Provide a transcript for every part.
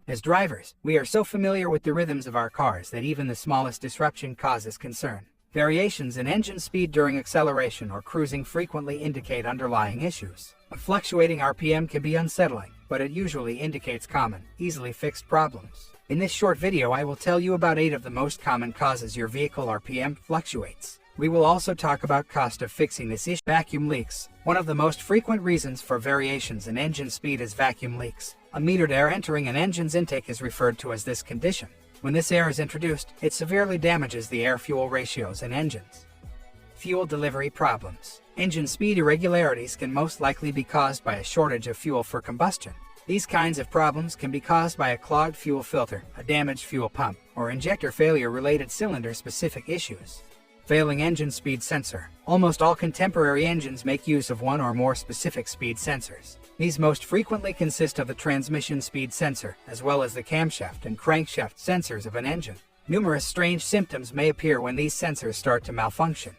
As drivers, we are so familiar with the rhythms of our cars that even the smallest disruption causes concern. Variations in engine speed during acceleration or cruising frequently indicate underlying issues. A fluctuating RPM can be unsettling, but it usually indicates common, easily fixed problems. In this short video, I will tell you about 8 of the most common causes your vehicle RPM fluctuates. We will also talk about cost of fixing this issue. Vacuum leaks. One of the most frequent reasons for variations in engine speed is vacuum leaks. Unmetered air entering an engine's intake is referred to as this condition. When this air is introduced, it severely damages the air-fuel ratios in engines. Fuel delivery problems. Engine speed irregularities can most likely be caused by a shortage of fuel for combustion. These kinds of problems can be caused by a clogged fuel filter, a damaged fuel pump, or injector failure-related cylinder-specific issues. Failing engine speed sensor. Almost all contemporary engines make use of one or more specific speed sensors. These most frequently consist of the transmission speed sensor, as well as the camshaft and crankshaft sensors of an engine. Numerous strange symptoms may appear when these sensors start to malfunction.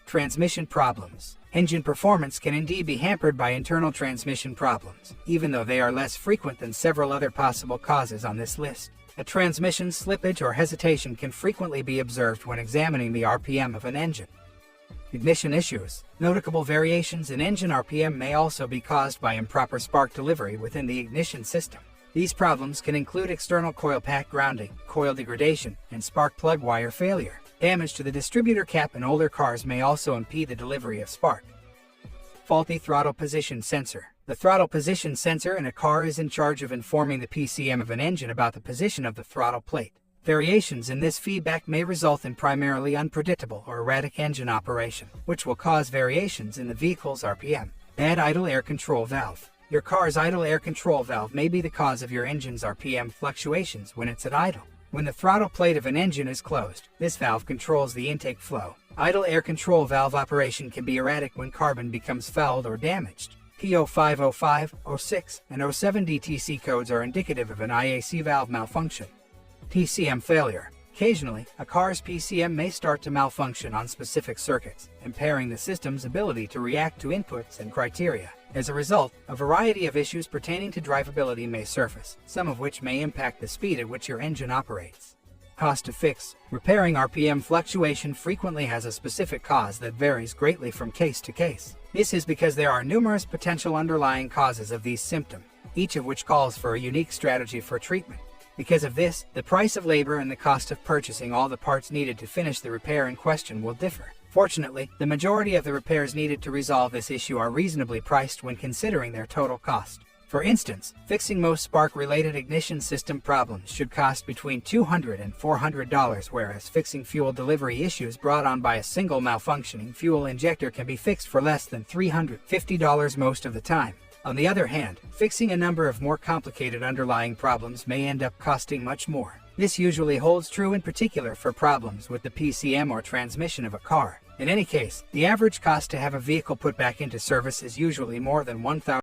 Transmission problems. Engine performance can indeed be hampered by internal transmission problems, even though they are less frequent than several other possible causes on this list. A transmission slippage or hesitation can frequently be observed when examining the RPM of an engine. Ignition issues. Notable variations in engine RPM may also be caused by improper spark delivery within the ignition system. These problems can include external coil pack grounding, coil degradation, and spark plug wire failure. Damage to the distributor cap in older cars may also impede the delivery of spark. Faulty throttle position sensor. The throttle position sensor in a car is in charge of informing the PCM of an engine about the position of the throttle plate. Variations in this feedback may result in primarily unpredictable or erratic engine operation, which will cause variations in the vehicle's RPM. Bad idle air control valve. Your car's idle air control valve may be the cause of your engine's RPM fluctuations when it's at idle. When the throttle plate of an engine is closed, this valve controls the intake flow. Idle air control valve operation can be erratic when carbon becomes fouled or damaged. P0505, 06, and 07 DTC codes are indicative of an IAC valve malfunction. PCM failure. Occasionally, a car's PCM may start to malfunction on specific circuits, impairing the system's ability to react to inputs and criteria. As a result, a variety of issues pertaining to drivability may surface, some of which may impact the speed at which your engine operates. Cost to fix. Repairing RPM fluctuation frequently has a specific cause that varies greatly from case to case. This is because there are numerous potential underlying causes of these symptoms, each of which calls for a unique strategy for treatment. Because of this, the price of labor and the cost of purchasing all the parts needed to finish the repair in question will differ. Fortunately, the majority of the repairs needed to resolve this issue are reasonably priced when considering their total cost. For instance, fixing most spark-related ignition system problems should cost between $200 and $400, whereas fixing fuel delivery issues brought on by a single malfunctioning fuel injector can be fixed for less than $350 most of the time. On the other hand, fixing a number of more complicated underlying problems may end up costing much more. This usually holds true in particular for problems with the PCM or transmission of a car. In any case, the average cost to have a vehicle put back into service is usually more than $1,000.